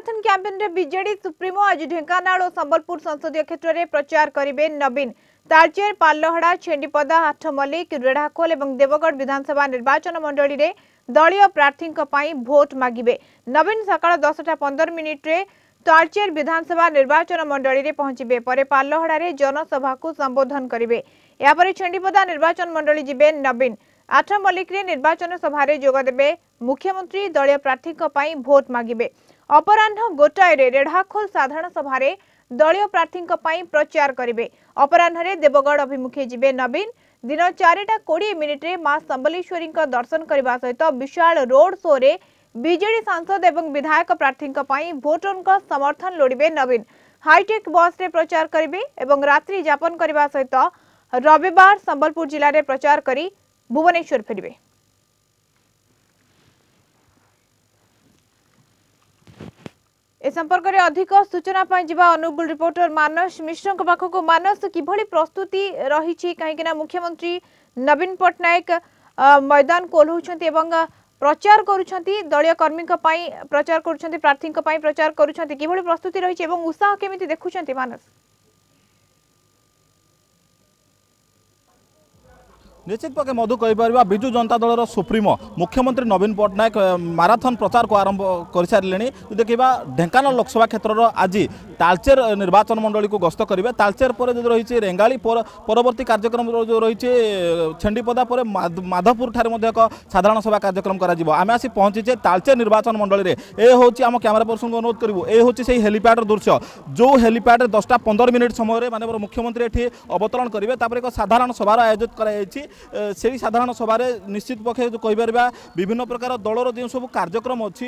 Marathon campaign रे BJD supremo आज ढेंकानाल और संबलपुर संसदीय क्षेत्र में प्रचार करेंगे। नवीन तालचेर पालहड़ा छेंडीपदा आठमल्लिक रेढ़ाखोल और देवगढ़ विधानसभा निर्वाचन मंडली रे दलीय प्रार्थी भोट मागिबे। नवीन सकाळ 10:15 तालचेर विधानसभा निर्वाचन मंडली रे पहुंचबे। परे पालहड़ा रे जनसभा को संबोधन करेंगे। यापर छेंडीपदा निर्वाचन मंडली जिबे नवीन। आठमल्लिक रे निर्वाचन सभा रे जोगदेबे। मुख्यमंत्री दलीय प्रार्थी भोट मागिबे। अपराह्न 1टाय रेढ़ाखोल साधारण सभा रे दलीय प्रार्थी प्रचार करेंगे। अपराह्न रे देवगढ़ अभिमुखे जिबे नवीन। दिन 4:20 मां संबलेश्वरी दर्शन करने सहित विशाल रोड शो रे बीजेडी सांसद एवं विधायक प्रार्थी भोटरों समर्थन लोड़े। नवीन हाईटेक बस रे प्रचार करेंगे एवं रात्रि यापन करने सहित रविवार संबलपुर जिले में प्रचार करी भुवनेश्वर फेरिबे। ए संपर्क में अधिक सूचना जावा अनुगुल रिपोर्टर मानस मिश्र पाखक। मानस किभली प्रस्तुति रही कहीं मुख्यमंत्री नवीन पट्टनायक मैदान कोल्हुछंती एवं प्रचार करुछंती दलीय कर्मी प्रचार करुछंती प्रार्थी प्रचार करुछंती किभली प्रस्तुति रही एवं उत्साह केमिति देखुछंती मानस? निश्चित पक्षे मधु कहीपर विजु जनता दल सुप्रीमो मुख्यमंत्री नवीन पट्टनायक माराथन प्रचार को आरंभ कर सारे। देखा ढेंकानाल लोकसभा क्षेत्र आज तालचेर निर्वाचन मंडली को गस्त करेंगे। तालचेर पर जो रही रेंगाली परवर्ती कार्यक्रम जो रही छेंडीपदा पर माधवपुर ठारे एक साधारण सभा कार्यक्रम आम आसी पहुंचीचे तालचेर निर्वाचन मंडली में। ये हूँ आम कैमेरा पर्सन को अनुरोध करूँ। ये हूँ से हेलीपैड दृश्य जो हेलीपैड 10:15 समय माननीय मुख्यमंत्री ये अवतरण करेंगे। एक साधारण सभार आयोजित कर से साधारण सभा निश्चित पक्षे जो कहीपर विभिन्न प्रकार दलर जो सब कार्यक्रम अच्छी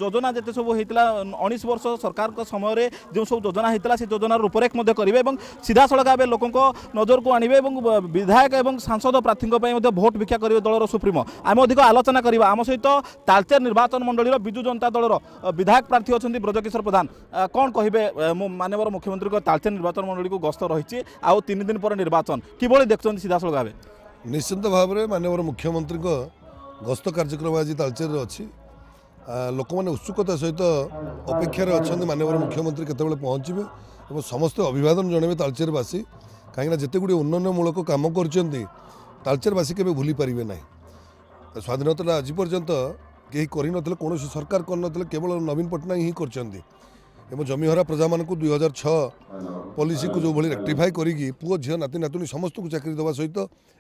योजना जिते सब होता 19 वर्ष सरकार समय जो सब योजना होता से योजनार रूपरेख करेंगे और सीधा सड़क भाव लोकों नजर को आणवे और विधायक और सांसद प्रार्थी भोट भिक्षा करेंगे दलर सुप्रीमो। आम अधिक आलोचना करवा आम सहित तालचेर निर्वाचन मंडली विजु जनता दलर विधायक प्रार्थी अच्छा ब्रजकिशोर प्रधान कौन कहे माननीय मुख्यमंत्री तालचेर निर्वाचन मंडली को गस्त रही आउ 3 दिन पर निर्वाचन किभली देखते सीधा सड़क भाव? निश्चित भाव में माननीय मुख्यमंत्री गस्त कार्यक्रम आज तालचेर अच्छी लोक मैंने उत्सुकता सहित अपेक्षार अच्छा माननीय मुख्यमंत्री केतबेले पहुँचे और समस्त अभिवादन जनइबे तालचेरवासी कहीं जिते गुड़ी उन्नयनमूलक काम करचेरवासी के भूली पारे ना। स्वाधीनता आज पर्यंत कहीं कर कौन सरकार कर केवल नवीन पट्टनायक ही कर जमीहरा प्रजा मान 2006 पॉलिसी को जो भाई रेक्टिफाई करी पुओ झील नाती नातुणी समस्त को चाकरी देवा सहित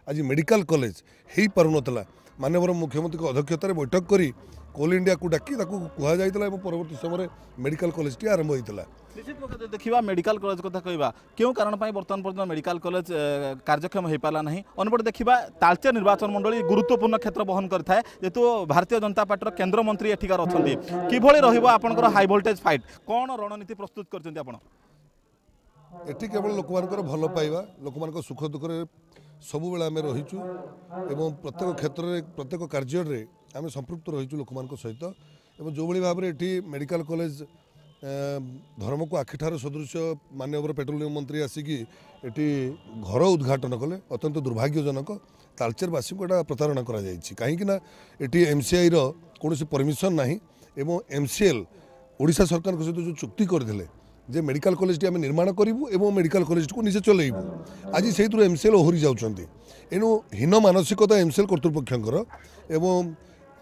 आज मेडिकल कॉलेज हो पारुनला। माननीय मुख्यमंत्री अध्यक्षतार बैठक करी कोल इंडिया को डाकी कहुई परवर्ती समय मेडिकल कॉलेज टी आरंभ होता। निश्चित देखा मेडिकल कॉलेज कथा कहवा क्यों कारण बर्तमान पर्यटन मेडिकल कॉलेज कार्यक्षम हो पारा ना। अनपटे देखा तालचेर निर्वाचन मंडली गुरुत्वपूर्ण क्षेत्र बहन करता है जेहेतु भारतीय जनता पार्टी केन्द्र मंत्री एठिकार अच्छा किभली रहा हाई वोल्टेज फाइट कौन रणनीति प्रस्तुत कर? एटी केवल लोक भल पाइबा लोक सुख दुख सब बेले आम रहीचु एवं प्रत्येक क्षेत्र में प्रत्येक कार्य में आम संपृक्त रहीचु लोक सहित एवं जो भाव में ये मेडिकल कॉलेज धर्म को आखिठार सदृश माननीय पेट्रोलियम मंत्री आसिकी एटी घर उद्घाटन कले अत्यंत दुर्भाग्यजनक तालचेरवासी को एटा प्रतारणा करा जायछि कहीं एटी एमसीआई रो कौन परमिशन नाही एवं एमसीएल ओडिशा सरकार सहित जो चुक्ति करथिले जे मेडिकल कॉलेज टी आम निर्माण करूँ और मेडिकल कॉलेज को निजे चलैबू आज से एमसीएल ओहरी जाउछंती। एणु हीन मानसिकता एमसीएल कर्तृपक्षर एवं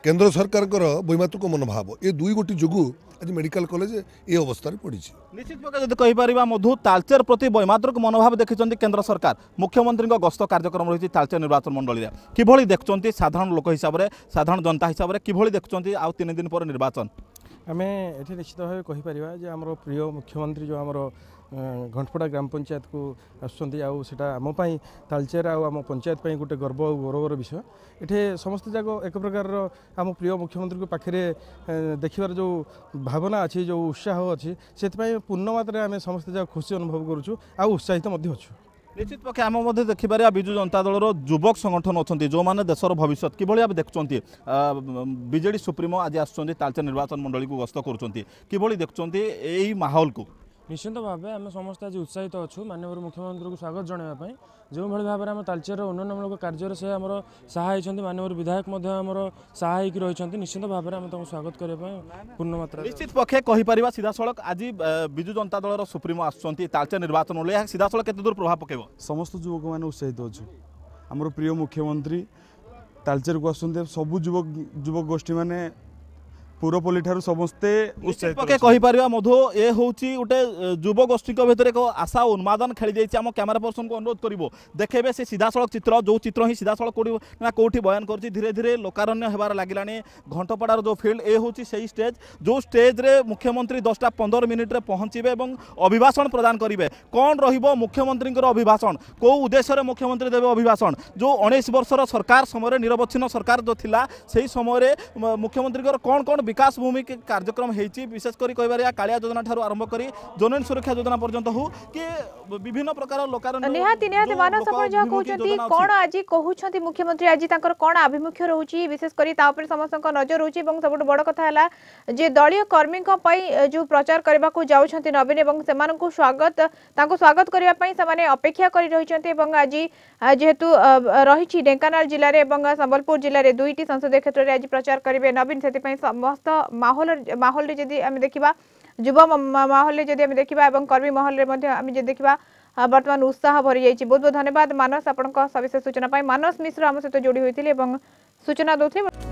केंद्र सरकार वैमात्रिक मनोभाव ये दुई गोटी जोगु आज मेडिकल कॉलेज ये अवस्था पड़ी। निश्चित भाव कहीपर मधु तालचेर प्रति वैमात्रिक मनोभाव देखते केंद्र सरकार मुख्यमंत्री गस्त कार्यक्रम रही तालचेर निर्वाचन मंडली किभली देखुं साधारण लोक हिसाब से साधारण जनता हिसाब से किभली देखुं आउ 3 दिन पर निर्वाचन? आम ये निश्चित भाव कहीपर आम प्रिय मुख्यमंत्री जो आमर घंटपड़ा ग्राम पंचायत को आसटा आम तालचेर आम पंचायत गोटे गर्व और गौरवर विषय। ये समस्त जाक एक प्रकार आम प्रिय मुख्यमंत्री को पाखे देखार जो भावना अच्छी जो उत्साह अच्छी से पूर्ण मात्रा आम समस्त जाक खुशी अनुभव करुँ आ उत्साहित अच्छु। निश्चित पक्षे आम देखिपर विजु जनता दल युवक संगठन अच्छा जो मैंने देशर भविष्य किभली भाव देखुं बीजेडी सुप्रीमो आज आसुँच तालचेर निर्वाचन मंडली को गस्त करुँच किभली देखुं यही माहौल को? निश्चित भाव आम समस्त आज उत्साहित अच्छु माननीय मुख्यमंत्री को स्वागत जनवाई जो भाई भाव में आम तालचेर उन्नयनमूलक कार्य से आम सहाय माननीय विधायक सहायक रही निश्चित भाव में आम स्वागत करने पूर्ण मात्रा निश्चित पक्षे कहीपर सीधा सड़क आज विजु जनता दल सुप्रीमो आसुँच तालचेर निर्वाचन यह सीधा सड़क केते दूर प्रभाव पकेब समस्त युवक मैंने उत्साहित अच्छु आमर प्रिय मुख्यमंत्री तालचेर को आसुँच सबू युवक गोष्ठी मैंने पुरपल्ली ठारू समस्ते पक्षे कहीपर मधु ये हूँ गोटे युवगोष्ठी भितर एक आशा उन्मादन खेली जाइए आम कैमेरा पर्सन को अनुरोध करूँ देखेबे से सीधा सड़क चित्र जो चित्र ही सीधा सड़क कौटी बयान कर धीरे धीरे लोकारण्य होबार लगिलानी घंटपड़ार जो फील्ड ये हूँ से स्टेज जो स्टेज रे मुख्यमंत्री 10टा 15 मिनिट रे पहुँचे और अभिभाषण प्रदान करेंगे कौन रहिबो मुख्यमंत्री अभिभाषण कौ उद्देश्य मुख्यमंत्री देवे अभिभाषण जो 19 वर्षर सरकार समय निरवच्छिन्न सरकार जो थिला से समय मुख्यमंत्री कौन कौन विकास भूमि कार्यक्रम होती विशेषकर कह कालिया योजना ठारू आरंभ कर जननी सुरक्षा योजना पर्यंत हो कि विभिन्न प्रकार निहाती मानस कौन आज कहते मुख्यमंत्री आज कौन आभिमुख्य रोचे विशेषकर समस्त नजर रोचे सब बड़ कथा है दलीय कर्मी जो प्रचार करने को जाऊँच नवीन और स्वागत करने अपेक्षा कर आज जेहेतु रही ढेंकानाल जिले में संबलपुर जिले में 2टी संसदीय क्षेत्र में आज प्रचार करेंगे नवीन से समस्त माहौल देखा युवा माहौल देखा कर्मी माहौल देखा बर्तमान उत्साह भरी जाइए। बहुत बहुत धन्यवाद मानस आपण सविशेष सूचना पाई। मानस मिश्र आम सहित जोड़ी होती सूचना दौर।